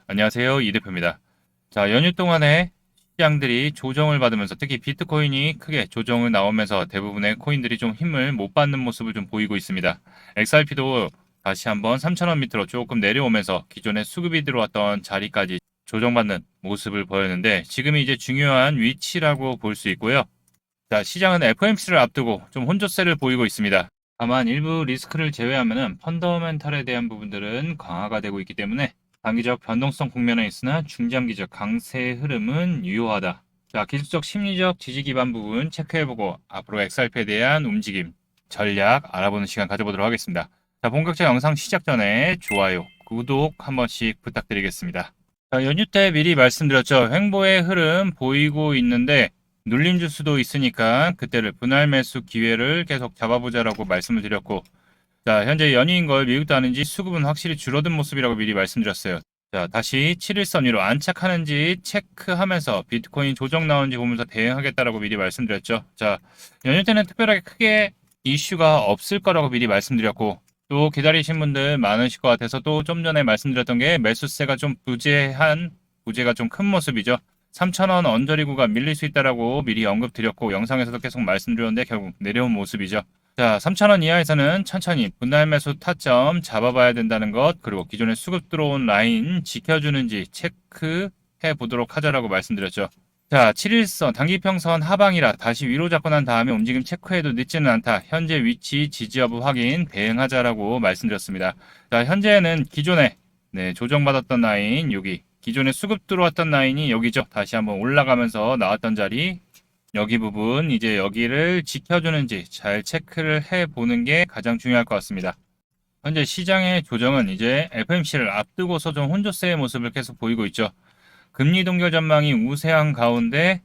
안녕하세요. 이 대표입니다. 자, 연휴 동안에 시장들이 조정을 받으면서 특히 비트코인이 크게 조정을 나오면서 대부분의 코인들이 좀 힘을 못 받는 모습을 좀 보이고 있습니다. XRP도 다시 한번 3,000원 밑으로 조금 내려오면서 기존에 수급이 들어왔던 자리까지 조정받는 모습을 보였는데 지금이 이제 중요한 위치라고 볼 수 있고요. 자, 시장은 FOMC를 앞두고 좀 혼조세를 보이고 있습니다. 다만 일부 리스크를 제외하면 펀더멘탈에 대한 부분들은 강화가 되고 있기 때문에 단기적 변동성 국면에 있으나 중장기적 강세의 흐름은 유효하다. 자, 기술적 심리적 지지 기반 부분 체크해보고 앞으로 XRP에 대한 움직임, 전략 알아보는 시간 가져보도록 하겠습니다. 자, 본격적 영상 시작 전에 좋아요, 구독 한 번씩 부탁드리겠습니다. 자, 연휴 때 미리 말씀드렸죠. 횡보의 흐름 보이고 있는데 눌림 줄 수도 있으니까 그때를 분할 매수 기회를 계속 잡아보자라고 말씀을 드렸고, 자, 현재 연휴인 걸 미국도 아는지 수급은 확실히 줄어든 모습이라고 미리 말씀드렸어요. 자, 다시 7일선 위로 안착하는지 체크하면서 비트코인 조정 나오는지 보면서 대응하겠다라고 미리 말씀드렸죠. 자, 연휴 때는 특별하게 크게 이슈가 없을 거라고 미리 말씀드렸고, 또 기다리신 분들 많으실 것 같아서 또 좀 전에 말씀드렸던 게 매수세가 좀 부재가 좀 큰 모습이죠. 3,000원 언저리구가 밀릴 수 있다라고 미리 언급드렸고 영상에서도 계속 말씀드렸는데 결국 내려온 모습이죠. 자, 3,000원 이하에서는 천천히 분할 매수 타점 잡아봐야 된다는 것, 그리고 기존에 수급 들어온 라인 지켜주는지 체크해 보도록 하자라고 말씀드렸죠. 자, 7일선 단기평선 하방이라 다시 위로 잡고 난 다음에 움직임 체크해도 늦지는 않다. 현재 위치 지지 여부 확인 대응하자라고 말씀드렸습니다. 자, 현재는 기존에 조정받았던 라인 여기, 기존에 수급 들어왔던 라인이 여기죠. 다시 한번 올라가면서 나왔던 자리, 여기 부분 이제 여기를 지켜주는지 잘 체크를 해보는 게 가장 중요할 것 같습니다. 현재 시장의 조정은 이제 FMC를 앞두고서 좀 혼조세의 모습을 계속 보이고 있죠. 금리 동결 전망이 우세한 가운데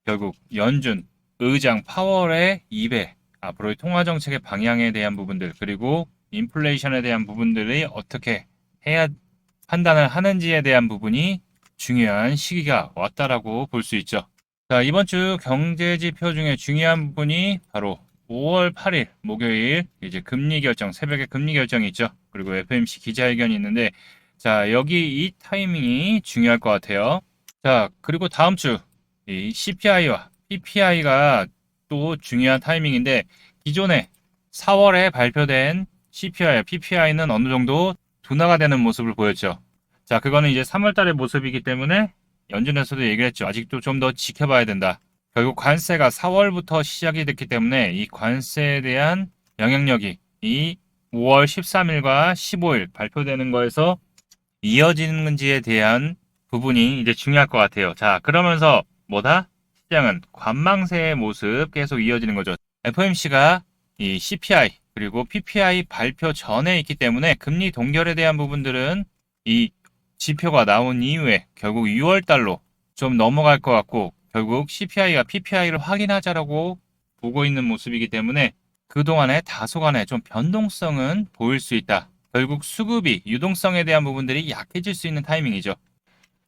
결국 연준 의장 파월의 입에 앞으로의 통화 정책의 방향에 대한 부분들, 그리고 인플레이션에 대한 부분들이 어떻게 해야 판단을 하는지에 대한 부분이 중요한 시기가 왔다라고 볼 수 있죠. 자, 이번 주 경제 지표 중에 중요한 부분이 바로 5월 8일 목요일 이제 금리 결정, 새벽에 금리 결정이 있죠. 그리고 FMC 기자회견이 있는데, 자, 여기 이 타이밍이 중요할 것 같아요. 자, 그리고 다음 주 이 CPI와 PPI가 또 중요한 타이밍인데, 기존에 4월에 발표된 CPI와 PPI는 어느 정도 둔화가 되는 모습을 보였죠. 자, 그거는 이제 3월 달의 모습이기 때문에 연준에서도 얘기를 했죠. 아직도 좀 더 지켜봐야 된다. 결국 관세가 4월부터 시작이 됐기 때문에 이 관세에 대한 영향력이 이 5월 13일과 15일 발표되는 거에서 이어지는지에 대한 부분이 이제 중요할 것 같아요. 자, 그러면서 뭐다? 시장은 관망세의 모습 계속 이어지는 거죠. FOMC가 이 CPI 그리고 PPI 발표 전에 있기 때문에 금리 동결에 대한 부분들은 이 지표가 나온 이후에 결국 6월 달로 좀 넘어갈 것 같고, 결국 CPI가 PPI를 확인하자라고 보고 있는 모습이기 때문에 그동안에 다소간의 좀 변동성은 보일 수 있다. 결국 수급이 유동성에 대한 부분들이 약해질 수 있는 타이밍이죠.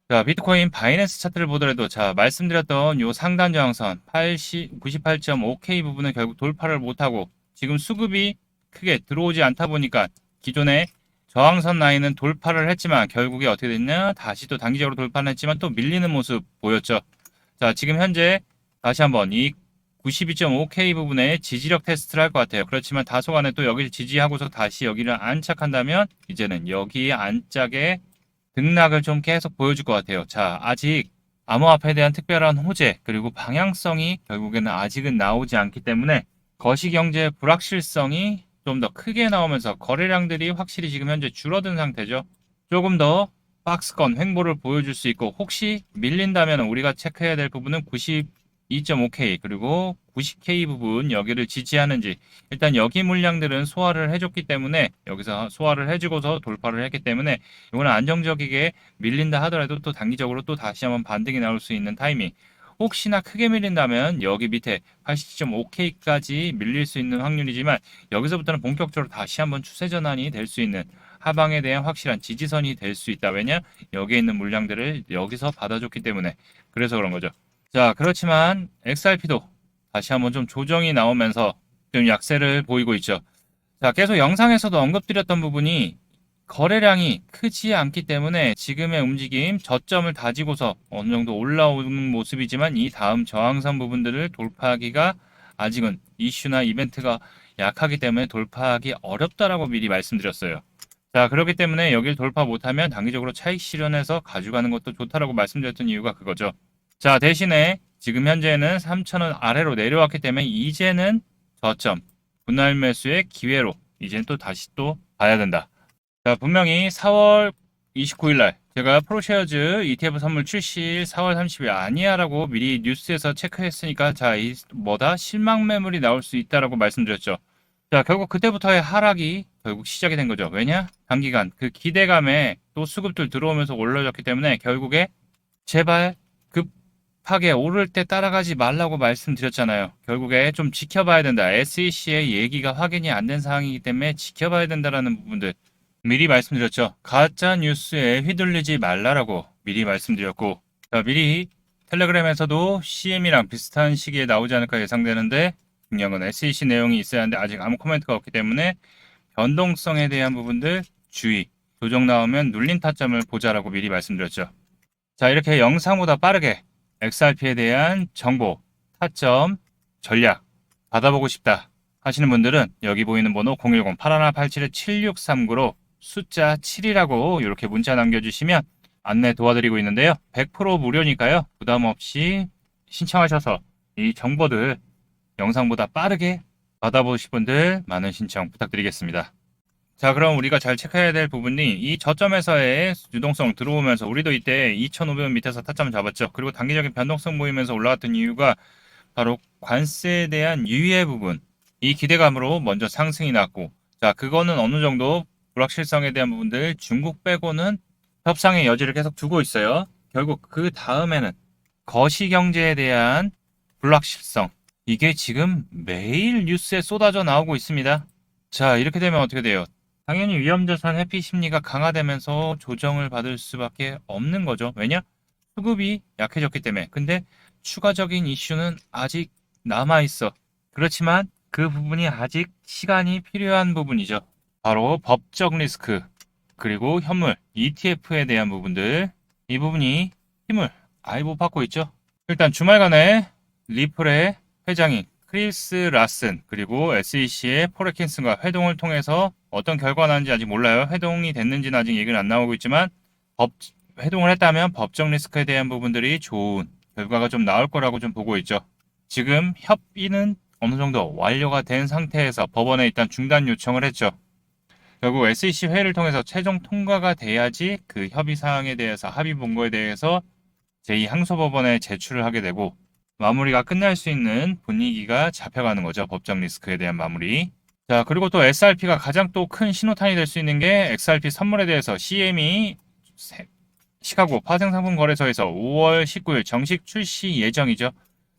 자, 비트코인 바이낸스 차트를 보더라도 자, 말씀드렸던 요 상단 저항선 98.5K 부분을 결국 돌파를 못하고 지금 수급이 크게 들어오지 않다 보니까 기존에 저항선 라인은 돌파를 했지만 결국에 어떻게 됐냐? 다시 또 단기적으로 돌파는 했지만 또 밀리는 모습 보였죠. 자, 지금 현재 다시 한번 이 92.5K 부분에 지지력 테스트를 할 것 같아요. 그렇지만 다소간에 또 여기를 지지하고서 다시 여기를 안착한다면 이제는 여기 안짝에 등락을 좀 계속 보여줄 것 같아요. 자, 아직 암호화폐에 대한 특별한 호재 그리고 방향성이 결국에는 아직은 나오지 않기 때문에 거시경제의 불확실성이 좀 더 크게 나오면서 거래량들이 확실히 지금 현재 줄어든 상태죠. 조금 더 박스권 횡보를 보여줄 수 있고, 혹시 밀린다면 우리가 체크해야 될 부분은 92.5K 그리고 90K 부분 여기를 지지하는지, 일단 여기 물량들은 소화를 해줬기 때문에 여기서 소화를 해주고서 돌파를 했기 때문에 이거는 안정적이게 밀린다 하더라도 또 단기적으로 또 다시 한번 반등이 나올 수 있는 타이밍, 혹시나 크게 밀린다면 여기 밑에 87.5K까지 밀릴 수 있는 확률이지만 여기서부터는 본격적으로 다시 한번 추세 전환이 될 수 있는 하방에 대한 확실한 지지선이 될 수 있다. 왜냐? 여기에 있는 물량들을 여기서 받아줬기 때문에. 그래서 그런 거죠. 자, 그렇지만 XRP도 다시 한번 좀 조정이 나오면서 좀 약세를 보이고 있죠. 자, 계속 영상에서도 언급드렸던 부분이 거래량이 크지 않기 때문에 지금의 움직임 저점을 다지고서 어느 정도 올라오는 모습이지만 이 다음 저항선 부분들을 돌파하기가 아직은 이슈나 이벤트가 약하기 때문에 돌파하기 어렵다라고 미리 말씀드렸어요. 자, 그렇기 때문에 여길 돌파 못하면 단기적으로 차익 실현해서 가져가는 것도 좋다라고 말씀드렸던 이유가 그거죠. 자, 대신에 지금 현재는 3,000원 아래로 내려왔기 때문에 이제는 저점, 분할 매수의 기회로 이제는 또 다시 또 봐야 된다. 자, 분명히 4월 29일 날 제가 프로쉐어즈 ETF 선물 출시일 4월 30일 아니야라고 미리 뉴스에서 체크했으니까 자, 이 뭐다? 실망 매물이 나올 수 있다라고 말씀드렸죠. 자, 결국 그때부터의 하락이 결국 시작이 된 거죠. 왜냐? 단기간 그 기대감에 또 수급들 들어오면서 올라졌기 때문에 결국에 제발 급하게 오를 때 따라가지 말라고 말씀드렸잖아요. 결국에 좀 지켜봐야 된다. SEC의 얘기가 확인이 안 된 상황이기 때문에 지켜봐야 된다라는 부분들 미리 말씀드렸죠. 가짜 뉴스에 휘둘리지 말라라고 미리 말씀드렸고, 자, 미리 텔레그램에서도 CM이랑 비슷한 시기에 나오지 않을까 예상되는데 중요한 건 SEC 내용이 있어야 하는데 아직 아무 코멘트가 없기 때문에 변동성에 대한 부분들 주의, 조정 나오면 눌린 타점을 보자라고 미리 말씀드렸죠. 자, 이렇게 영상보다 빠르게 XRP에 대한 정보, 타점, 전략 받아보고 싶다 하시는 분들은 여기 보이는 번호 010-8187-7639로 숫자 7이라고 이렇게 문자 남겨주시면 안내 도와드리고 있는데요. 100% 무료니까요. 부담 없이 신청하셔서 이 정보들 영상보다 빠르게 받아보실 분들 많은 신청 부탁드리겠습니다. 자, 그럼 우리가 잘 체크해야 될 부분이 이 저점에서의 유동성 들어오면서 우리도 이때 2,500원 밑에서 타점 잡았죠. 그리고 단기적인 변동성 보이면서 올라왔던 이유가 바로 관세에 대한 유예 부분, 이 기대감으로 먼저 상승이 났고, 자, 그거는 어느 정도 불확실성에 대한 부분들 중국 빼고는 협상의 여지를 계속 두고 있어요. 결국 그 다음에는 거시경제에 대한 불확실성, 이게 지금 매일 뉴스에 쏟아져 나오고 있습니다. 자, 이렇게 되면 어떻게 돼요? 당연히 위험자산 회피 심리가 강화되면서 조정을 받을 수밖에 없는 거죠. 왜냐? 수급이 약해졌기 때문에. 근데 추가적인 이슈는 아직 남아있어. 그렇지만 그 부분이 아직 시간이 필요한 부분이죠. 바로 법적 리스크, 그리고 현물, ETF에 대한 부분들, 이 부분이 힘을 아예 못 받고 있죠. 일단 주말간에 리플의 회장인 크리스 라슨, 그리고 SEC의 포레킨슨과 회동을 통해서 어떤 결과가 나는지 아직 몰라요. 회동이 됐는지는 아직 얘기는 안 나오고 있지만 회동을 했다면 법적 리스크에 대한 부분들이 좋은 결과가 좀 나올 거라고 좀 보고 있죠. 지금 협의는 어느 정도 완료가 된 상태에서 법원에 일단 중단 요청을 했죠. 결국 SEC 회의를 통해서 최종 통과가 돼야지 그 협의 사항에 대해서 합의 본거에 대해서 제2항소법원에 제출을 하게 되고 마무리가 끝날 수 있는 분위기가 잡혀가는 거죠. 법적 리스크에 대한 마무리. 자, 그리고 또 SRP가 가장 또 큰 신호탄이 될 수 있는 게 XRP 선물에 대해서 CM이 시카고 파생상품거래소에서 5월 19일 정식 출시 예정이죠.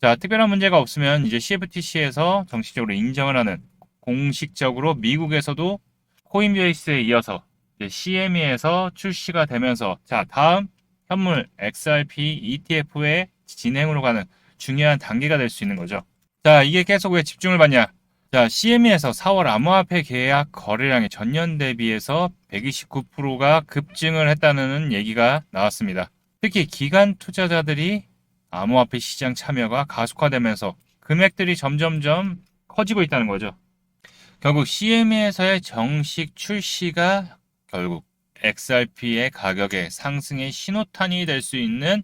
자, 특별한 문제가 없으면 이제 CFTC에서 정식적으로 인정을 하는, 공식적으로 미국에서도 코인베이스에 이어서 CME에서 출시가 되면서 자, 다음 현물 XRP ETF의 진행으로 가는 중요한 단계가 될 수 있는 거죠. 자, 이게 계속 왜 집중을 받냐? 자, CME에서 4월 암호화폐 계약 거래량이 전년 대비해서 129%가 급증을 했다는 얘기가 나왔습니다. 특히 기관 투자자들이 암호화폐 시장 참여가 가속화되면서 금액들이 점점점 커지고 있다는 거죠. 결국 CME에서의 정식 출시가 결국 XRP의 가격의 상승의 신호탄이 될 수 있는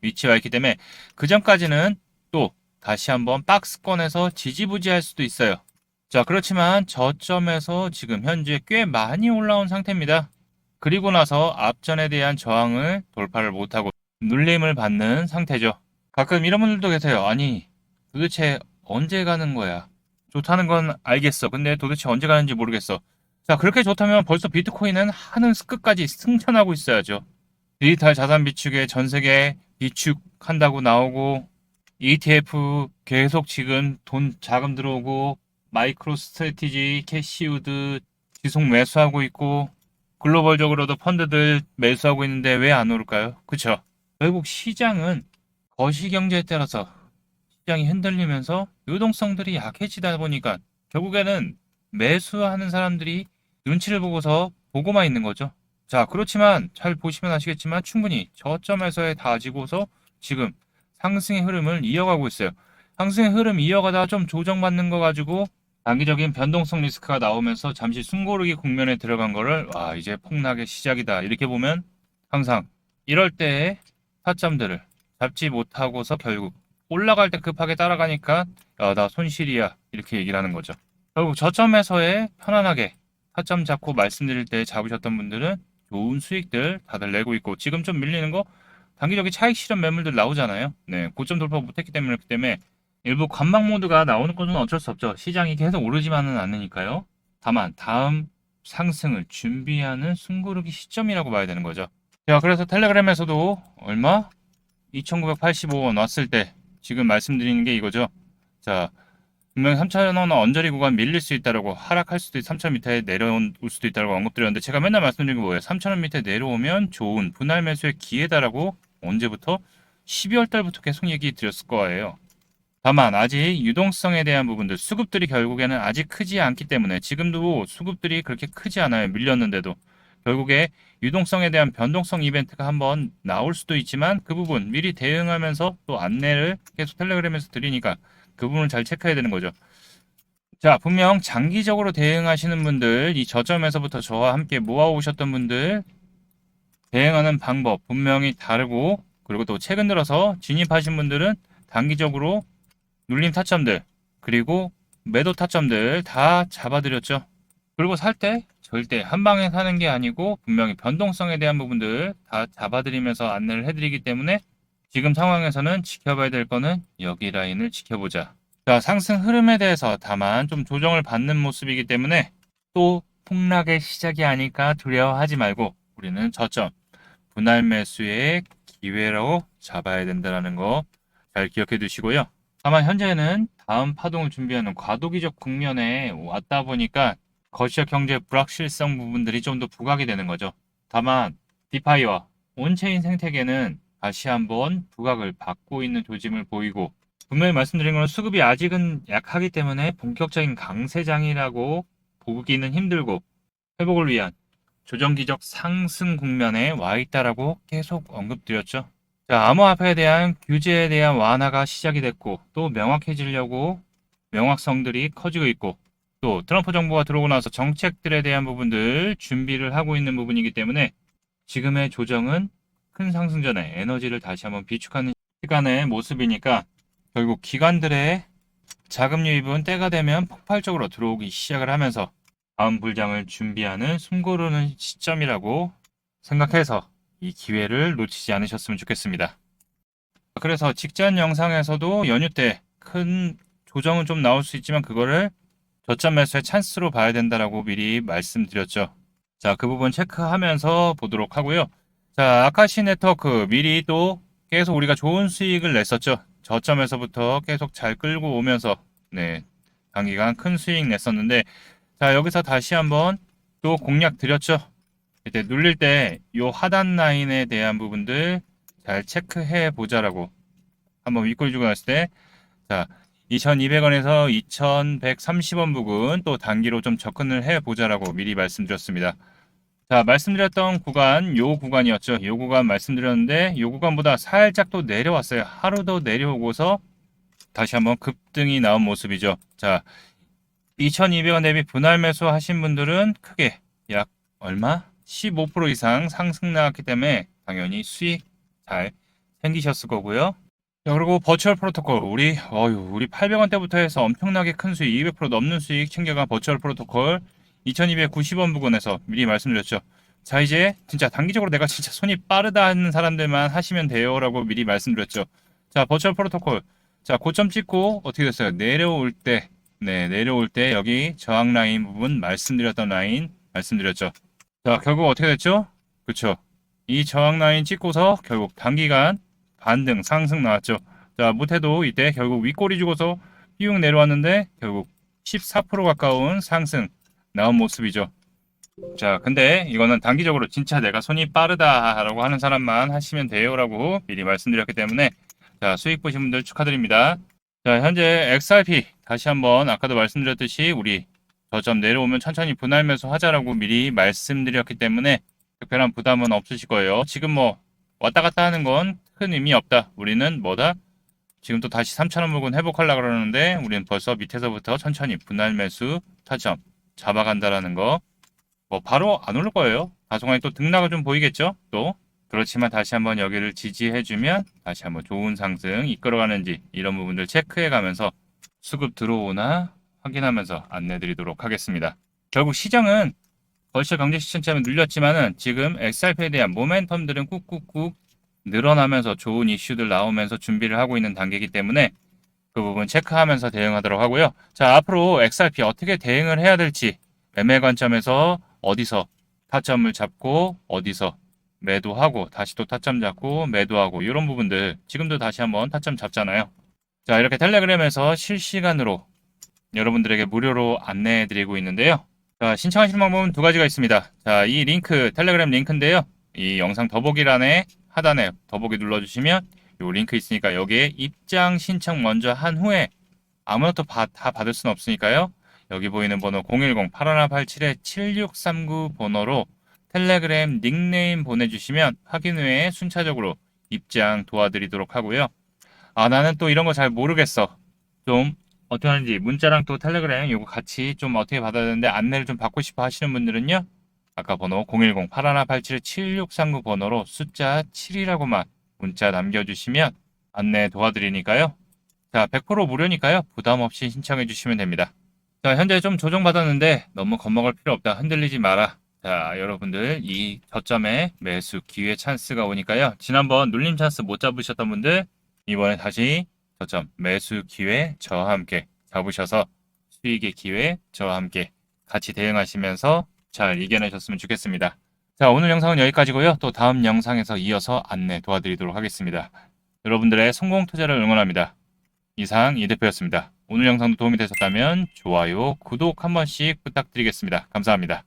위치와 있기 때문에 그 전까지는 또 다시 한번 박스권에서 지지부지할 수도 있어요. 자, 그렇지만 저점에서 지금 현재 꽤 많이 올라온 상태입니다. 그리고 나서 앞전에 대한 저항을 돌파를 못하고 눌림을 받는 상태죠. 가끔 이런 분들도 계세요. 아니, 도대체 언제 가는 거야? 좋다는 건 알겠어. 근데 도대체 언제 가는지 모르겠어. 자, 그렇게 좋다면 벌써 비트코인은 하는 끝까지 승천하고 있어야죠. 디지털 자산 비축에 전 세계 비축한다고 나오고 ETF 계속 지금 돈 자금 들어오고 마이크로 스트래티지, 캐시우드 지속 매수하고 있고 글로벌적으로도 펀드들 매수하고 있는데 왜 안 오를까요? 그쵸? 결국 시장은 거시경제에 따라서 시장이 흔들리면서 유동성들이 약해지다 보니까 결국에는 매수하는 사람들이 눈치를 보고서 보고만 있는 거죠. 자, 그렇지만 잘 보시면 아시겠지만 충분히 저점에서의 다지고서 지금 상승의 흐름을 이어가고 있어요. 상승의 흐름 이어가다가 좀 조정받는 거 가지고 단기적인 변동성 리스크가 나오면서 잠시 숨고르기 국면에 들어간 거를 와, 이제 폭락의 시작이다. 이렇게 보면 항상 이럴 때의 타점들을 잡지 못하고서 결국 올라갈 때 급하게 따라가니까 야, 나 손실이야. 이렇게 얘기를 하는 거죠. 결국 저점에서의 편안하게 타점 잡고 말씀드릴 때 잡으셨던 분들은 좋은 수익들 다들 내고 있고 지금 좀 밀리는 거 단기적인 차익 실현 매물들 나오잖아요. 네, 고점 돌파 못했기 때문에 일부 관망 모드가 나오는 것은 어쩔 수 없죠. 시장이 계속 오르지만은 않으니까요. 다만 다음 상승을 준비하는 숨고르기 시점이라고 봐야 되는 거죠. 자, 그래서 텔레그램에서도 얼마? 2,985원 왔을 때 지금 말씀드리는 게 이거죠. 자, 분명히 3,000원 언저리 구간 밀릴 수 있다라고 하락할 수도 3,000원 밑에 내려올 수도 있다라고 언급드렸는데 제가 맨날 말씀드린 게 뭐예요? 3,000원 밑에 내려오면 좋은 분할 매수의 기회다라고 언제부터? 12월 달부터 계속 얘기 드렸을 거예요. 다만 아직 유동성에 대한 부분들 수급들이 결국에는 아직 크지 않기 때문에 지금도 수급들이 그렇게 크지 않아요. 밀렸는데도 결국에 유동성에 대한 변동성 이벤트가 한번 나올 수도 있지만 그 부분 미리 대응하면서 또 안내를 계속 텔레그램에서 드리니까 그 부분을 잘 체크해야 되는 거죠. 자, 분명 장기적으로 대응하시는 분들, 이 저점에서부터 저와 함께 모아오셨던 분들 대응하는 방법 분명히 다르고 그리고 또 최근 들어서 진입하신 분들은 단기적으로 눌림 타점들 그리고 매도 타점들 다 잡아드렸죠. 그리고 살 때 절대 한 방에 사는 게 아니고 분명히 변동성에 대한 부분들 다 잡아드리면서 안내를 해드리기 때문에 지금 상황에서는 지켜봐야 될 거는 여기 라인을 지켜보자. 자, 상승 흐름에 대해서 다만 좀 조정을 받는 모습이기 때문에 또 폭락의 시작이 아닐까 두려워하지 말고 우리는 저점 분할 매수의 기회라고 잡아야 된다는 거 잘 기억해 두시고요. 다만 현재는 다음 파동을 준비하는 과도기적 국면에 왔다 보니까 거시적 경제 불확실성 부분들이 좀 더 부각이 되는 거죠. 다만 디파이와 온체인 생태계는 다시 한번 부각을 받고 있는 조짐을 보이고 분명히 말씀드린 것은 수급이 아직은 약하기 때문에 본격적인 강세장이라고 보기는 힘들고 회복을 위한 조정기적 상승 국면에 와 있다라고 계속 언급드렸죠. 자, 암호화폐에 대한 규제에 대한 완화가 시작이 됐고 또 명확해지려고 명확성들이 커지고 있고 또 트럼프 정부가 들어오고 나서 정책들에 대한 부분들 준비를 하고 있는 부분이기 때문에 지금의 조정은 큰 상승 전에 에너지를 다시 한번 비축하는 시간의 모습이니까 결국 기관들의 자금 유입은 때가 되면 폭발적으로 들어오기 시작을 하면서 다음 불장을 준비하는 숨고르는 시점이라고 생각해서 이 기회를 놓치지 않으셨으면 좋겠습니다. 그래서 직전 영상에서도 연휴 때 큰 조정은 좀 나올 수 있지만 그거를 저점 매수의 찬스로 봐야 된다라고 미리 말씀드렸죠. 자, 그 부분 체크하면서 보도록 하고요. 자, 아카시 네트워크 미리 또 계속 우리가 좋은 수익을 냈었죠. 저점에서부터 계속 잘 끌고 오면서 네, 단기간 큰 수익 냈었는데 자, 여기서 다시 한번 또 공략 드렸죠. 이때 눌릴 때 요 하단 라인에 대한 부분들 잘 체크해 보자라고 한번 윗꼬리 주고 났을 때 자, 2200원에서 2130원 부근 또 단기로 좀 접근을 해 보자라고 미리 말씀드렸습니다. 자, 말씀드렸던 구간 요 구간이었죠. 요 구간 말씀드렸는데 요 구간보다 살짝 또 내려왔어요. 하루 더 내려오고서 다시 한번 급등이 나온 모습이죠. 자, 2200원 대비 분할 매수 하신 분들은 크게 약 얼마? 15% 이상 상승 나왔기 때문에 당연히 수익 잘 생기셨을 거고요. 자, 그리고 버추얼 프로토콜 우리 800원 대부터 해서 엄청나게 큰 수익 200% 넘는 수익 챙겨간 버추얼 프로토콜 2290원 부근에서 미리 말씀드렸죠. 자, 이제 진짜 단기적으로 내가 진짜 손이 빠르다 하는 사람들만 하시면 돼요라고 미리 말씀드렸죠. 자, 버추얼 프로토콜 자, 고점 찍고 어떻게 됐어요? 내려올 때 내려올 때 여기 저항 라인 부분 말씀드렸던 라인 말씀드렸죠. 자, 결국 어떻게 됐죠? 그쵸. 이 저항 라인 찍고서 결국 단기간 반등 상승 나왔죠. 자, 못해도 이때 결국 윗꼬리 주고서 삐용 내려왔는데 결국 14% 가까운 상승 나온 모습이죠. 자, 근데 이거는 단기적으로 진짜 내가 손이 빠르다라고 하는 사람만 하시면 돼요라고 미리 말씀드렸기 때문에 자, 수익 보신 분들 축하드립니다. 자, 현재 XRP 다시 한번 아까도 말씀드렸듯이 우리 저점 내려오면 천천히 분할 매수 하자라고 미리 말씀드렸기 때문에 특별한 부담은 없으실 거예요. 지금 뭐 왔다 갔다 하는 건 큰 의미 없다. 우리는 뭐다? 지금 또 다시 3,000원 부근 회복하려고 그러는데 우리는 벌써 밑에서부터 천천히 분할 매수 타점 잡아간다라는 거. 뭐 바로 안 오를 거예요. 다소간에 또 등락을 좀 보이겠죠? 또 그렇지만 다시 한번 여기를 지지해주면 다시 한번 좋은 상승 이끌어가는지 이런 부분들 체크해가면서 수급 들어오나 확인하면서 안내드리도록 하겠습니다. 결국 시장은 벌써 경제 시청점이 눌렸지만은 지금 XRP에 대한 모멘텀들은 꾹꾹꾹 늘어나면서 좋은 이슈들 나오면서 준비를 하고 있는 단계이기 때문에 그 부분 체크하면서 대응하도록 하고요. 자, 앞으로 XRP 어떻게 대응을 해야 될지 매매 관점에서 어디서 타점을 잡고 어디서 매도하고 다시 또 타점 잡고 매도하고 이런 부분들 지금도 다시 한번 타점 잡잖아요. 자, 이렇게 텔레그램에서 실시간으로 여러분들에게 무료로 안내해 드리고 있는데요. 자, 신청하시는 방법은 두 가지가 있습니다. 자, 이 링크 텔레그램 링크인데요. 이 영상 더보기란에 하단에 더보기 눌러주시면 요 링크 있으니까 여기에 입장 신청 먼저 한 후에 아무나 또 다 받을 수는 없으니까요. 여기 보이는 번호 010-8187-7639 번호로 텔레그램 닉네임 보내주시면 확인 후에 순차적으로 입장 도와드리도록 하고요. 아, 나는 또 이런 거 잘 모르겠어. 좀 어떻게 하는지 문자랑 또 텔레그램 이거 같이 좀 어떻게 받아야 되는데 안내를 좀 받고 싶어 하시는 분들은요. 아까 번호 010-8187-7639 번호로 숫자 7이라고만 문자 남겨주시면 안내 도와드리니까요. 자, 100% 무료니까요. 부담 없이 신청해 주시면 됩니다. 자, 현재 좀 조정받았는데 너무 겁먹을 필요 없다. 흔들리지 마라. 자, 여러분들 이 저점에 매수 기회 찬스가 오니까요. 지난번 눌림 찬스 못 잡으셨던 분들 이번에 다시 저점 매수 기회 저와 함께 잡으셔서 수익의 기회 저와 함께 같이 대응하시면서 잘 이겨내셨으면 좋겠습니다. 자, 오늘 영상은 여기까지고요. 또 다음 영상에서 이어서 안내 도와드리도록 하겠습니다. 여러분들의 성공 투자를 응원합니다. 이상 이 대표였습니다. 오늘 영상도 도움이 되셨다면 좋아요, 구독 한 번씩 부탁드리겠습니다. 감사합니다.